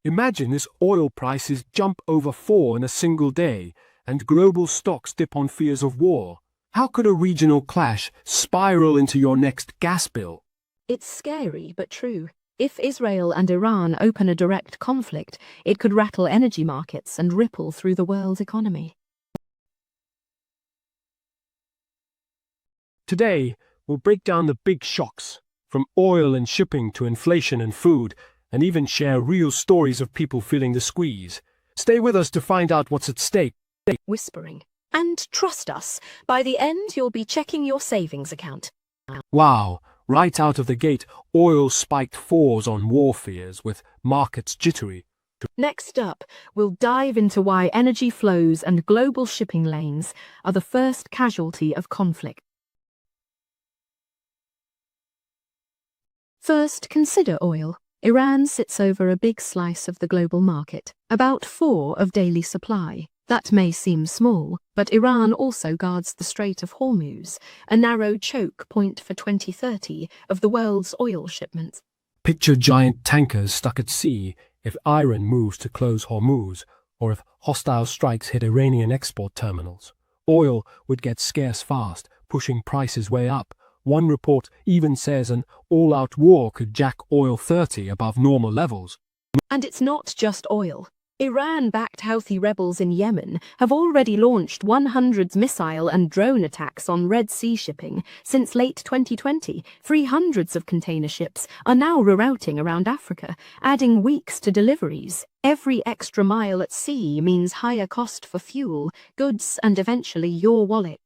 Imagine this oil prices jump over 4 in a single day, and global stocks dip on fears of war. How could a regional clash spiral into your next gas bill? It's scary but true. If Israel and Iran open a direct conflict, it could rattle energy markets and ripple through the world's economy. Today, we'll break down the big shocks, from oil and shipping to inflation and food, and even share real stories of people feeling the squeeze. Stay with us to find out what's at stake. Whispering. And trust us, by the end you'll be checking your savings account. Wow, right out of the gate, oil spiked fours on war fears with markets jittery. Next up, we'll dive into why energy flows and global shipping lanes are the first casualty of conflict. First, consider oil. Iran sits over a big slice of the global market, about 4 of daily supply. That may seem small, but Iran also guards the Strait of Hormuz, a narrow choke point for 2030 of the world's oil shipments. Picture giant tankers stuck at sea if Iran moves to close Hormuz, or if hostile strikes hit Iranian export terminals. Oil would get scarce fast, pushing prices way up. One report even says an all-out war could jack oil 30 above normal levels. And it's not just oil. Iran-backed Houthi rebels in Yemen have already launched 100 missile and drone attacks on Red Sea shipping since late 2020. 300s of container ships are now rerouting around Africa, adding weeks to deliveries. Every extra mile at sea means higher cost for fuel, goods, and eventually your wallet.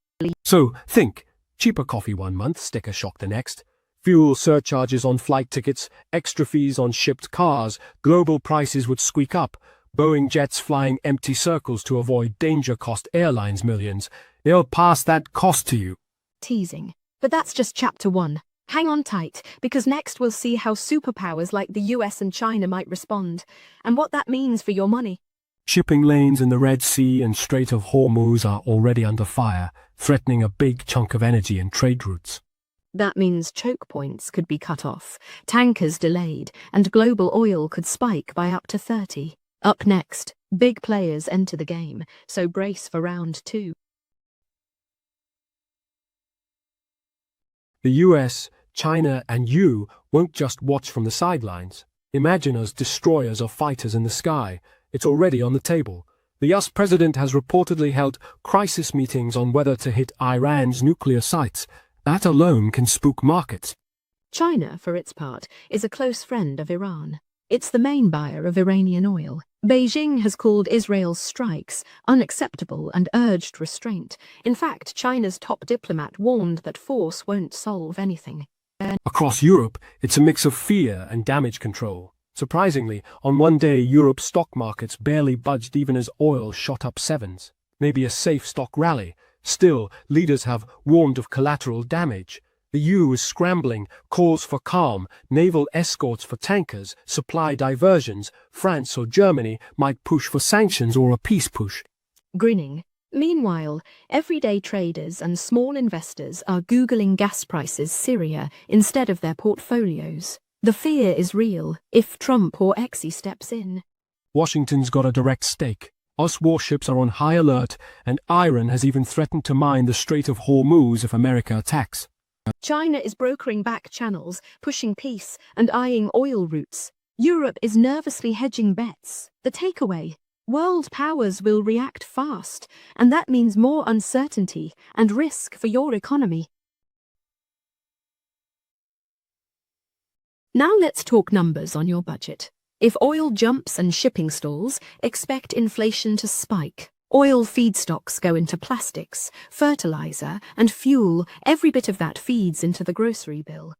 So, think. Cheaper coffee 1 month, sticker shock the next. Fuel surcharges on flight tickets, extra fees on shipped cars, global prices would squeak up. Boeing jets flying empty circles to avoid danger cost airlines millions. They'll pass that cost to you. Teasing. But that's just chapter 1. Hang on tight, because next we'll see how superpowers like the US and China might respond, and what that means for your money. Shipping lanes in the Red Sea and Strait of Hormuz are already under fire, threatening a big chunk of energy and trade routes. That means choke points could be cut off, tankers delayed, and global oil could spike by up to 30. Up next, big players enter the game, so brace for round 2. The US, China, and you won't just watch from the sidelines. Imagine us destroyers or fighters in the sky. It's already on the table. The US president has reportedly held crisis meetings on whether to hit Iran's nuclear sites. That alone can spook markets. China, for its part, is a close friend of Iran. It's the main buyer of Iranian oil. Beijing has called Israel's strikes unacceptable and urged restraint. In fact, China's top diplomat warned that force won't solve anything. Across Europe, it's a mix of fear and damage control. Surprisingly, on one day, Europe's stock markets barely budged even as oil shot up 7s. Maybe a safe stock rally. Still, leaders have warned of collateral damage. The EU is scrambling, calls for calm, naval escorts for tankers, supply diversions. France or Germany might push for sanctions or a peace push. Grinning. Meanwhile, everyday traders and small investors are Googling gas prices Syria instead of their portfolios. The fear is real if Trump or Xi steps in. Washington's got a direct stake. US warships are on high alert, and Iran has even threatened to mine the Strait of Hormuz if America attacks. China is brokering back channels, pushing peace, and eyeing oil routes. Europe is nervously hedging bets. The takeaway: world powers will react fast, and that means more uncertainty and risk for your economy. Now let's talk numbers on your budget. If oil jumps and shipping stalls, expect inflation to spike. Oil feedstocks go into plastics, fertilizer, and fuel. Every bit of that feeds into the grocery bill.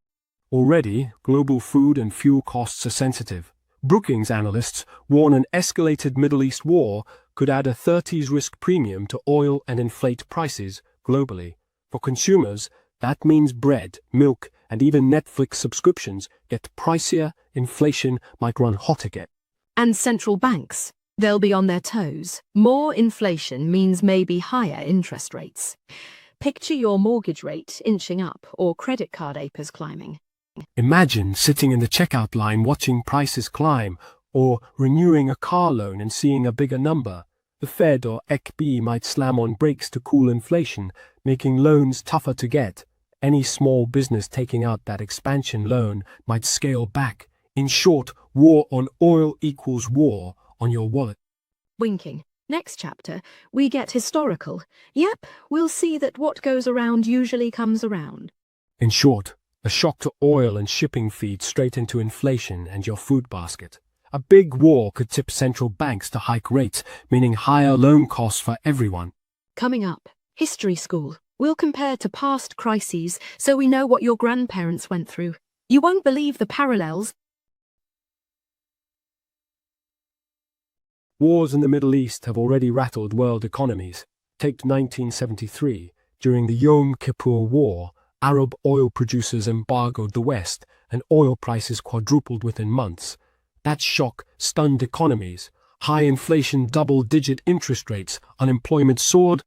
Already, global food and fuel costs are sensitive. Brookings analysts warn an escalated Middle East war could add a 30s risk premium to oil and inflate prices globally. For consumers, that means bread, milk, and even Netflix subscriptions get pricier. Inflation might run hot again. And central banks, they'll be on their toes. More inflation means maybe higher interest rates. Picture your mortgage rate inching up or credit card APRs climbing. Imagine sitting in the checkout line watching prices climb. Or renewing a car loan and seeing a bigger number. The Fed or ECB might slam on brakes to cool inflation, making loans tougher to get. Any small business taking out that expansion loan might scale back. In short, war on oil equals war on your wallet. Winking. Next chapter, we get historical. Yep, we'll see that what goes around usually comes around. In short, a shock to oil and shipping feeds straight into inflation and your food basket. A big war could tip central banks to hike rates, meaning higher loan costs for everyone. Coming up, History School. We'll compare to past crises so we know what your grandparents went through. You won't believe the parallels. Wars in the Middle East have already rattled world economies. Take 1973. During the Yom Kippur War, Arab oil producers embargoed the West, and oil prices quadrupled within months. That shock stunned economies. High inflation, double-digit interest rates, unemployment soared.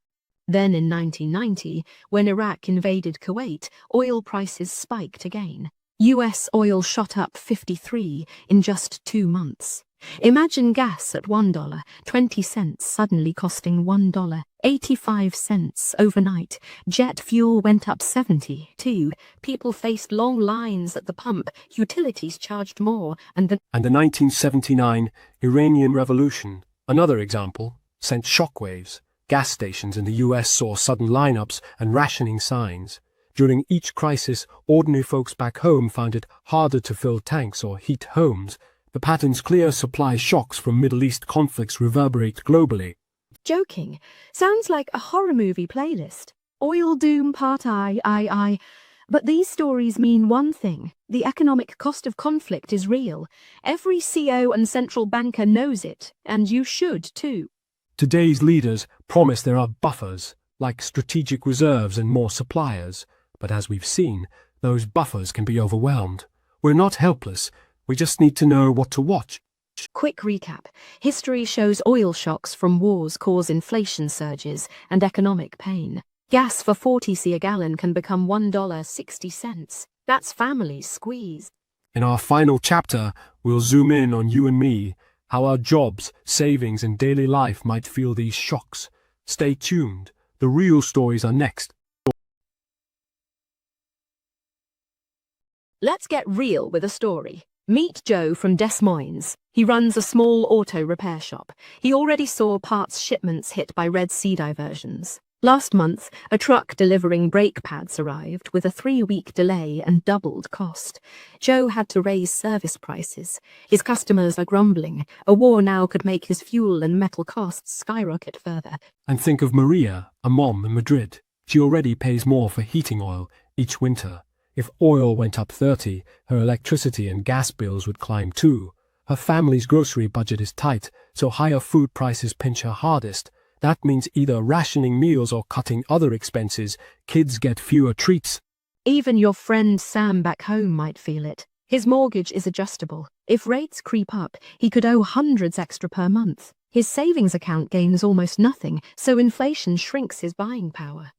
Then in 1990, when Iraq invaded Kuwait, oil prices spiked again. US oil shot up 53 in just 2 months. Imagine gas at $1.20 suddenly costing $1.85 overnight. Jet fuel went up 72. People faced long lines at the pump. Utilities charged more. And the 1979 Iranian Revolution, another example, sent shockwaves. Gas stations in the US saw sudden lineups and rationing signs. During each crisis, ordinary folks back home found it harder to fill tanks or heat homes. The pattern's clear. Supply shocks from Middle East conflicts reverberate globally. Joking. Sounds like a horror movie playlist. Oil doom part I. But these stories mean one thing. The economic cost of conflict is real. Every CEO and central banker knows it, and you should too. Today's leaders promise there are buffers, like strategic reserves and more suppliers. But as we've seen, those buffers can be overwhelmed. We're not helpless. We just need to know what to watch. Quick recap. History shows oil shocks from wars cause inflation surges and economic pain. Gas for 40 a gallon can become $1.60. That's families squeezed. In our final chapter, we'll zoom in on you and me, how our jobs, savings, and daily life might feel these shocks. Stay tuned. The real stories are next. Let's get real with a story. Meet Joe from Des Moines. He runs a small auto repair shop. He already saw parts shipments hit by Red Sea diversions. Last month, a truck delivering brake pads arrived with a 3-week delay and doubled cost. Joe had to raise service prices. His customers are grumbling. A war now could make his fuel and metal costs skyrocket further. And think of Maria, a mom in Madrid. She already pays more for heating oil each winter. If oil went up 30, her electricity and gas bills would climb too. Her family's grocery budget is tight, so higher food prices pinch her hardest. That means either rationing meals or cutting other expenses. Kids get fewer treats. Even your friend Sam back home might feel it. His mortgage is adjustable. If rates creep up, he could owe hundreds extra per month. His savings account gains almost nothing, so inflation shrinks his buying power.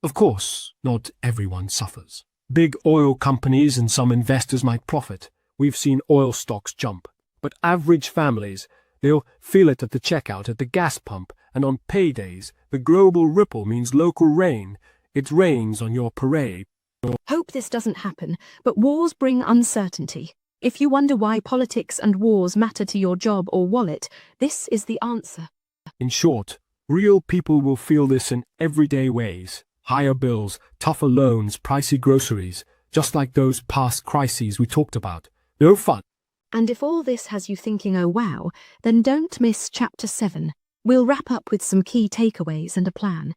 Of course, not everyone suffers. Big oil companies and some investors might profit. We've seen oil stocks jump. But average families, they'll feel it at the checkout at the gas pump, and on paydays, the global ripple means local rain. It rains on your parade. Hope this doesn't happen, but wars bring uncertainty. If you wonder why politics and wars matter to your job or wallet, this is the answer. In short, real people will feel this in everyday ways. Higher bills, tougher loans, pricey groceries, just like those past crises we talked about. No fun. And if all this has you thinking, oh wow, then don't miss Chapter 7. We'll wrap up with some key takeaways and a plan.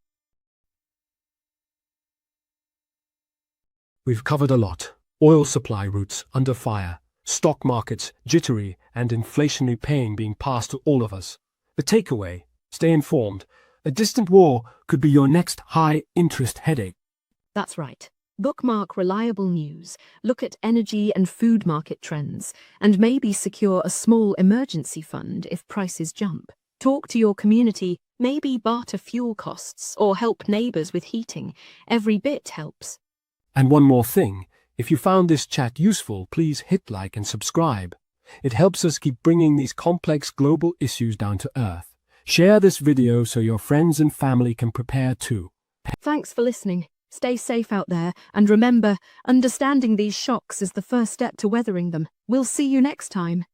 We've covered a lot. Oil supply routes under fire, stock markets jittery, and inflationary pain being passed to all of us. The takeaway, stay informed. A distant war could be your next high-interest headache. That's right. Bookmark reliable news, look at energy and food market trends, and maybe secure a small emergency fund if prices jump. Talk to your community, maybe barter fuel costs or help neighbors with heating. Every bit helps. And one more thing, if you found this chat useful, please hit like and subscribe. It helps us keep bringing these complex global issues down to earth. Share this video so your friends and family can prepare too. Thanks for listening. Stay safe out there, and remember, understanding these shocks is the first step to weathering them. We'll see you next time.